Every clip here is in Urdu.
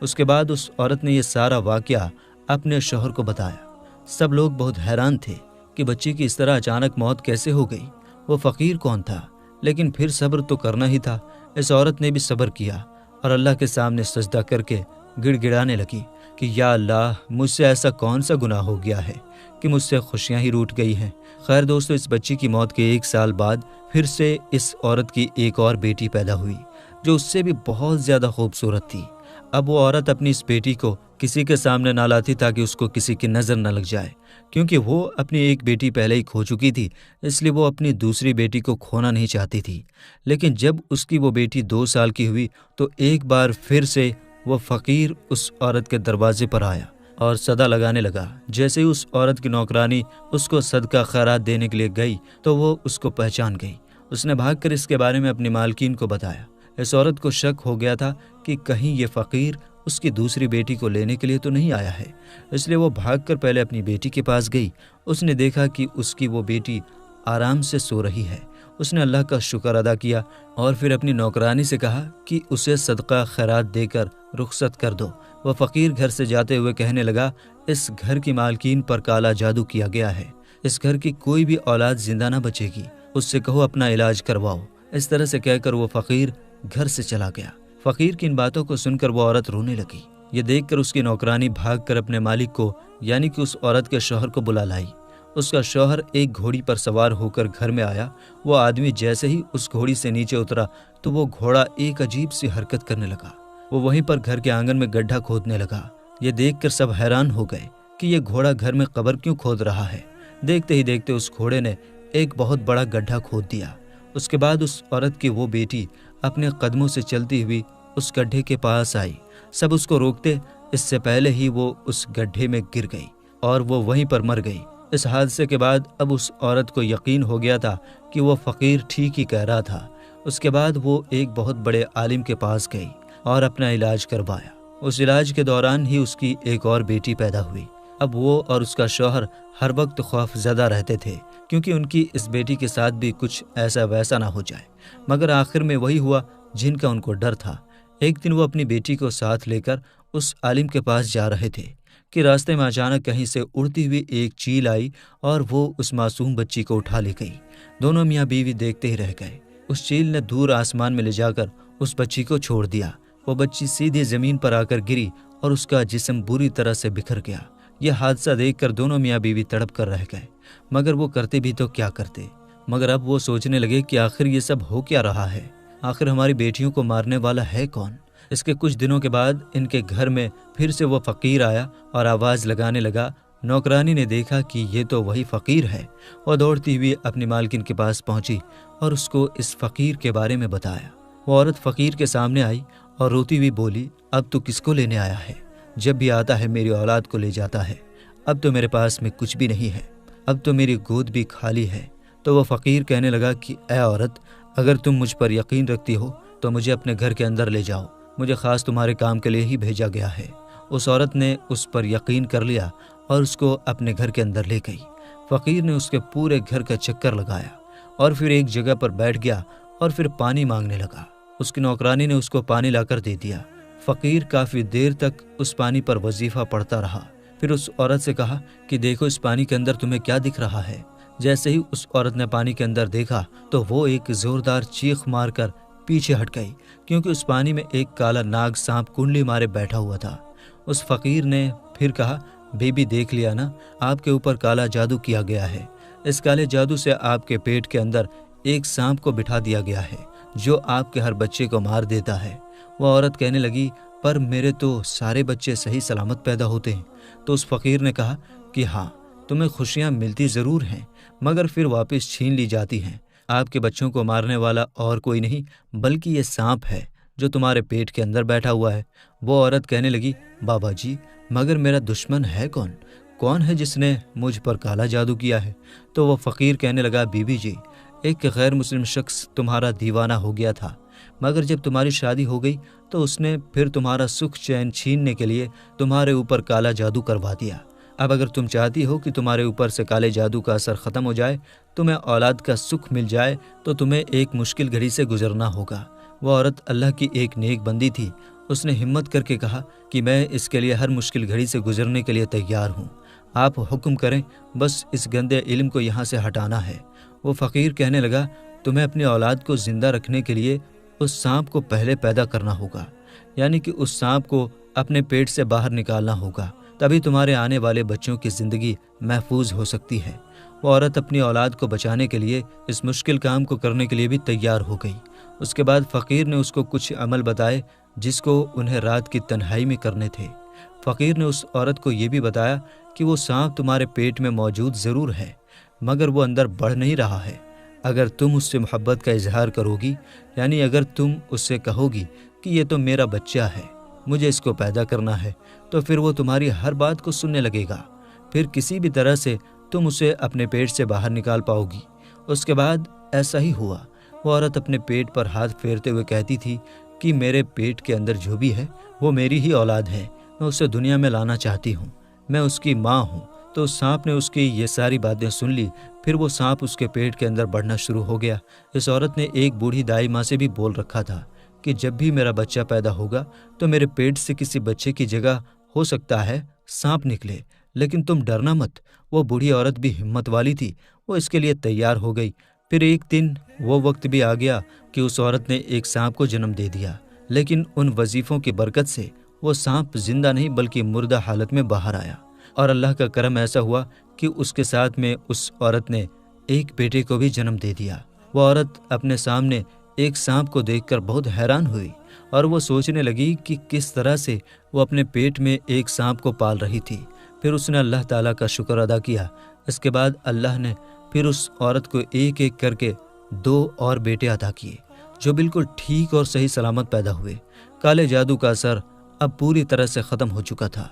اس کے بعد اس عورت نے یہ سارا واقعہ اپنے شوہر کو بتایا۔ سب لوگ بہت حیران تھے کہ بچی کی اس طرح اچانک موت کیسے ہو گئی، وہ فقیر کون تھا؟ لیکن پھر صبر تو کرنا ہی تھا۔ اس عورت نے بھی صبر کیا اور اللہ کے سامنے سجدہ کر کے گڑ گڑانے لگی کہ یا اللہ، مجھ سے ایسا کون سا گناہ ہو گیا ہے کہ مجھ سے خوشیاں ہی روٹ گئی ہیں۔ خیر دوستو، اس بچی کی موت کے 1 سال بعد پھر سے اس عورت کی ایک اور بیٹی پیدا ہوئی جو اس سے بھی بہت زیادہ خوبصورت تھی۔ اب وہ عورت اپنی اس بیٹی کو کسی کے سامنے نہ لاتی تاکہ اس کو کسی کی نظر نہ لگ جائے، کیونکہ وہ اپنی ایک بیٹی پہلے ہی کھو چکی تھی، اس لیے وہ اپنی دوسری بیٹی کو کھونا نہیں چاہتی تھی۔ لیکن جب اس کی وہ بیٹی 2 سال کی ہوئی تو ایک بار پھر سے وہ فقیر اس عورت کے دروازے پر آیا اور صدا لگانے لگا۔ جیسے ہی اس عورت کی نوکرانی اس کو صدقہ خیرات دینے کے لیے گئی تو وہ اس کو پہچان گئی۔ اس نے بھاگ کر اس کے بارے میں اپنی مالکین کو بتایا۔ اس عورت کو شک ہو گیا تھا کہ کہیں یہ فقیر اس کی دوسری بیٹی کو لینے کے لیے تو نہیں آیا ہے، اس لیے وہ بھاگ کر پہلے اپنی بیٹی کے پاس گئی۔ اس نے دیکھا کہ اس کی وہ بیٹی آرام سے سو رہی ہے۔ اس نے اللہ کا شکر ادا کیا اور پھر اپنی نوکرانی سے کہا کہ اسے صدقہ خیرات دے کر رخصت کر دو۔ وہ فقیر گھر سے جاتے ہوئے کہنے لگا، اس گھر کی مالکین پر کالا جادو کیا گیا ہے، اس گھر کی کوئی بھی اولاد زندہ نہ بچے گی، اس سے کہو اپنا علاج کرواؤ۔ اس طرح سے کہہ کر وہ فقیر گھر سے چلا گیا۔ فقیر کی ان باتوں کو سن کر وہ عورت رونے لگی۔ یہ دیکھ کر اس کی نوکرانی بھاگ کر اپنے مالک کو یعنی کہ اس عورت کے شوہر کو بلا لائی۔ اس کا شوہر ایک گھوڑی پر سوار ہو کر گھر میں آیا۔ وہ آدمی جیسے ہی اس گھوڑی سے نیچے اترا تو وہ گھوڑا ایک عجیب سی حرکت کرنے لگا۔ وہ وہیں پر گھر کے آنگن میں گڈھا کھودنے لگا۔ یہ دیکھ کر سب حیران ہو گئے کہ یہ گھوڑا گھر میں قبر کیوں کھود رہا ہے۔ دیکھتے ہی دیکھتے اس گھوڑے نے ایک بہت بڑا گڈھا کھود دیا۔ اس کے بعد اس عورت کی وہ بیٹی اپنے قدموں سے چلتی ہوئی اس گڈھے کے پاس آئی۔ سب اس کو روکتے اس سے پہلے ہی وہ اس گڈھے میں گر گئی اور وہ وہیں پر مر گئی۔ اس حادثے کے بعد اب اس عورت کو یقین ہو گیا تھا کہ وہ فقیر ٹھیک ہی کہہ رہا تھا۔ اس کے بعد وہ ایک بہت بڑے عالم کے پاس گئی اور اپنا علاج کروایا۔ اس علاج کے دوران ہی اس کی ایک اور بیٹی پیدا ہوئی۔ اب وہ اور اس کا شوہر ہر وقت خوف زدہ رہتے تھے کیونکہ ان کی اس بیٹی کے ساتھ بھی کچھ ایسا ویسا نہ ہو جائے، مگر آخر میں وہی ہوا جن کا ان کو ڈر تھا۔ ایک دن وہ اپنی بیٹی کو ساتھ لے کر اس عالم کے پاس جا رہے تھے کہ راستے میں اچانک کہیں سے اڑتی ہوئی ایک چیل آئی اور وہ اس معصوم بچی کو اٹھا لے گئی۔ دونوں میاں بیوی دیکھتے ہی رہ گئے۔ اس چیل نے دور آسمان میں لے جا کر اس بچی کو چھوڑ دیا۔ وہ بچی سیدھے زمین پر آ کر گری اور اس کا جسم بری طرح سے بکھر گیا۔ یہ حادثہ دیکھ کر دونوں میاں بیوی تڑپ کر رہ گئے، مگر وہ کرتے بھی تو کیا کرتے۔ مگر اب وہ سوچنے لگے کہ آخر یہ سب ہو کیا رہا ہے، آخر ہماری بیٹیوں کو مارنے والا ہے کون؟ اس کے کچھ دنوں کے بعد ان کے گھر میں پھر سے وہ فقیر آیا اور آواز لگانے لگا۔ نوکرانی نے دیکھا کہ یہ تو وہی فقیر ہے۔ وہ دوڑتی ہوئی اپنی مالکن کے پاس پہنچی اور اس کو اس فقیر کے بارے میں بتایا۔ وہ عورت فقیر کے سامنے آئی اور روتی ہوئی بولی، اب تو کس کو لینے آیا ہے؟ جب بھی آتا ہے میری اولاد کو لے جاتا ہے، اب تو میرے پاس میں کچھ بھی نہیں ہے، اب تو میری گود بھی خالی ہے۔ تو وہ فقیر کہنے لگا کہ اے عورت، اگر تم مجھ پر یقین رکھتی ہو تو مجھے اپنے گھر کے اندر لے جاؤ، مجھے خاص تمہارے کام کے لیے ہی بھیجا گیا ہے۔ اس عورت نے اس پر یقین کر لیا اور اس کو اپنے گھر کے اندر لے گئی۔ فقیر نے اس کے پورے گھر کا چکر لگایا اور پھر ایک جگہ پر بیٹھ گیا اور پھر پانی مانگنے لگا۔ اس کی نوکرانی نے اس کو پانی لا کر دے دیا۔ فقیر کافی دیر تک اس پانی پر وظیفہ پڑھتا رہا۔ پھر اس عورت سے کہا کہ دیکھو اس پانی کے اندر تمہیں کیا دکھ رہا ہے۔ جیسے ہی اس عورت نے پانی کے اندر دیکھا تو وہ ایک زوردار چیخ مار کر پیچھے ہٹ گئی، کیونکہ اس پانی میں ایک کالا ناگ سانپ کنڈلی مارے بیٹھا ہوا تھا۔ اس فقیر نے پھر کہا، بی بی دیکھ لیا نا، آپ کے اوپر کالا جادو کیا گیا ہے۔ اس کالے جادو سے آپ کے پیٹ کے اندر ایک سانپ کو بٹھا دیا گیا ہے جو آپ کے ہر بچے کو مار دیتا ہے۔ وہ عورت کہنے لگی، پر میرے تو سارے بچے صحیح سلامت پیدا ہوتے ہیں۔ تو اس فقیر نے کہا کہ ہاں، تمہیں خوشیاں ملتی ضرور ہیں مگر پھر واپس چھین لی جاتی ہیں۔ آپ کے بچوں کو مارنے والا اور کوئی نہیں بلکہ یہ سانپ ہے جو تمہارے پیٹ کے اندر بیٹھا ہوا ہے۔ وہ عورت کہنے لگی، بابا جی، مگر میرا دشمن ہے کون؟ کون ہے جس نے مجھ پر کالا جادو کیا ہے؟ تو وہ فقیر کہنے لگا، بی بی جی، ایک غیر مسلم شخص تمہارا دیوانہ ہو گیا تھا، مگر جب تمہاری شادی ہو گئی تو اس نے پھر تمہارا سکھ چین چھیننے کے لیے تمہارے اوپر کالا جادو کروا دیا۔ اب اگر تم چاہتی ہو کہ تمہارے اوپر سے کالے جادو کا اثر ختم ہو جائے، تمہیں اولاد کا سکھ مل جائے، تو تمہیں ایک مشکل گھڑی سے گزرنا ہوگا۔ وہ عورت اللہ کی ایک نیک بندی تھی اس نے ہمت کر کے کہا کہ میں اس کے لیے ہر مشکل گھڑی سے گزرنے کے لیے تیار ہوں، آپ حکم کریں، بس اس گندے علم کو یہاں سے ہٹانا ہے۔ وہ فقیر کہنے لگا، تمہیں اپنی اولاد کو زندہ رکھنے کے لیے اس سانپ کو پہلے پیدا کرنا ہوگا، یعنی کہ اس سانپ کو اپنے پیٹ سے باہر نکالنا ہوگا، تبھی تمہارے آنے والے بچوں کی زندگی محفوظ ہو سکتی ہے۔ وہ عورت اپنی اولاد کو بچانے کے لیے اس مشکل کام کو کرنے کے لیے بھی تیار ہو گئی۔ اس کے بعد فقیر نے اس کو کچھ عمل بتائے جس کو انہیں رات کی تنہائی میں کرنے تھے۔ فقیر نے اس عورت کو یہ بھی بتایا کہ وہ سانپ تمہارے پیٹ میں موجود ضرور ہے، مگر وہ اندر بڑھ نہیں رہا ہے۔ اگر تم اس سے محبت کا اظہار کرو گی، یعنی اگر تم اس سے کہو گی کہ یہ تو میرا بچہ ہے، مجھے اس کو پیدا کرنا ہے، تو پھر وہ تمہاری ہر بات کو سننے لگے گا، پھر کسی بھی طرح سے تم اسے اپنے پیٹ سے باہر نکال پاؤ گی۔ اس کے بعد ایسا ہی ہوا۔ وہ عورت اپنے پیٹ پر ہاتھ پھیرتے ہوئے کہتی تھی کہ میرے پیٹ کے اندر جو بھی ہے وہ میری ہی اولاد ہے، میں اسے دنیا میں لانا چاہتی ہوں، میں اس کی ماں ہوں۔ تو سانپ نے اس کی یہ ساری باتیں سن لی، پھر وہ سانپ اس کے پیٹ کے اندر بڑھنا شروع ہو گیا۔ اس عورت نے ایک بوڑھی دائی ماں سے بھی بول رکھا تھا کہ جب بھی میرا بچہ پیدا ہوگا تو میرے پیٹ سے کسی بچے کی جگہ ہو سکتا ہے سانپ نکلے، لیکن تم ڈرنا مت۔ وہ بوڑھی عورت بھی ہمت والی تھی، وہ اس کے لیے تیار ہو گئی۔ پھر ایک دن وہ وقت بھی آ گیا کہ اس عورت نے ایک سانپ کو جنم دے دیا، لیکن ان وظیفوں کی برکت سے وہ سانپ زندہ نہیں بلکہ مردہ حالت میں باہر آیا، اور اللہ کا کرم ایسا ہوا کہ اس کے ساتھ میں اس عورت نے ایک بیٹے کو بھی جنم دے دیا۔ وہ عورت اپنے سامنے ایک سانپ کو دیکھ کر بہت حیران ہوئی، اور وہ سوچنے لگی کہ کس طرح سے وہ اپنے پیٹ میں ایک سانپ کو پال رہی تھی۔ پھر اس نے اللہ تعالیٰ کا شکر ادا کیا۔ اس کے بعد اللہ نے پھر اس عورت کو ایک ایک کر کے 2 اور بیٹے عطا کیے، جو بالکل ٹھیک اور صحیح سلامت پیدا ہوئے۔ کالے جادو کا اثر اب پوری طرح سے ختم ہو چکا تھا۔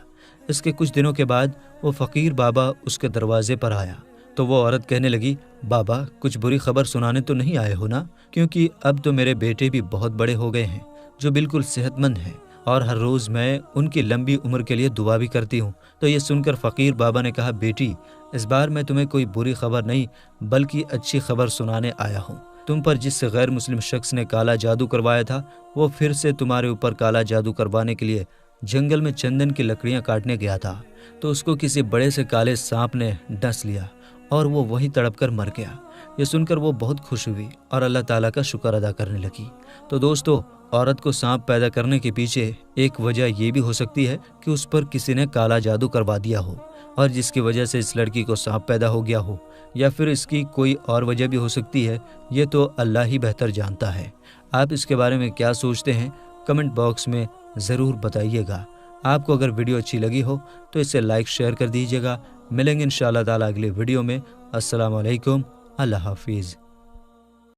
اس کے کچھ دنوں کے بعد وہ فقیر بابا اس کے دروازے پر آیا تو وہ عورت کہنے لگی، بابا کچھ بری خبر سنانے تو نہیں آئے ہو نا؟ کیونکہ اب تو میرے بیٹے بھی بہت بڑے ہو گئے ہیں، جو بالکل صحت مند ہیں، اور ہر روز میں ان کی لمبی عمر کے لیے دعا بھی کرتی ہوں۔ تو یہ سن کر فقیر بابا نے کہا، بیٹی اس بار میں تمہیں کوئی بری خبر نہیں بلکہ اچھی خبر سنانے آیا ہوں۔ تم پر جس غیر مسلم شخص نے کالا جادو کروایا تھا، وہ پھر سے تمہارے اوپر کالا جادو کروانے کے لیے جنگل میں چندن کی لکڑیاں کاٹنے گیا تھا، تو اس کو کسی بڑے سے کالے سانپ نے ڈس لیا اور وہ وہیں تڑپ کر مر گیا۔ یہ سن کر وہ بہت خوش ہوئی اور اللہ تعالیٰ کا شکر ادا کرنے لگی۔ تو دوستو، عورت کو سانپ پیدا کرنے کے پیچھے ایک وجہ یہ بھی ہو سکتی ہے کہ اس پر کسی نے کالا جادو کروا دیا ہو، اور جس کی وجہ سے اس لڑکی کو سانپ پیدا ہو گیا ہو، یا پھر اس کی کوئی اور وجہ بھی ہو سکتی ہے، یہ تو اللہ ہی بہتر جانتا ہے۔ آپ اس کے بارے میں کیا سوچتے ہیں؟ کمنٹ باکس میں ضرور بتائیے گا۔ آپ کو اگر ویڈیو اچھی لگی ہو تو اسے لائک شیئر کر دیجیے گا۔ ملیں گے انشاءاللہ تعالیٰ اگلی ویڈیو میں۔ السلام علیکم، اللہ حافظ۔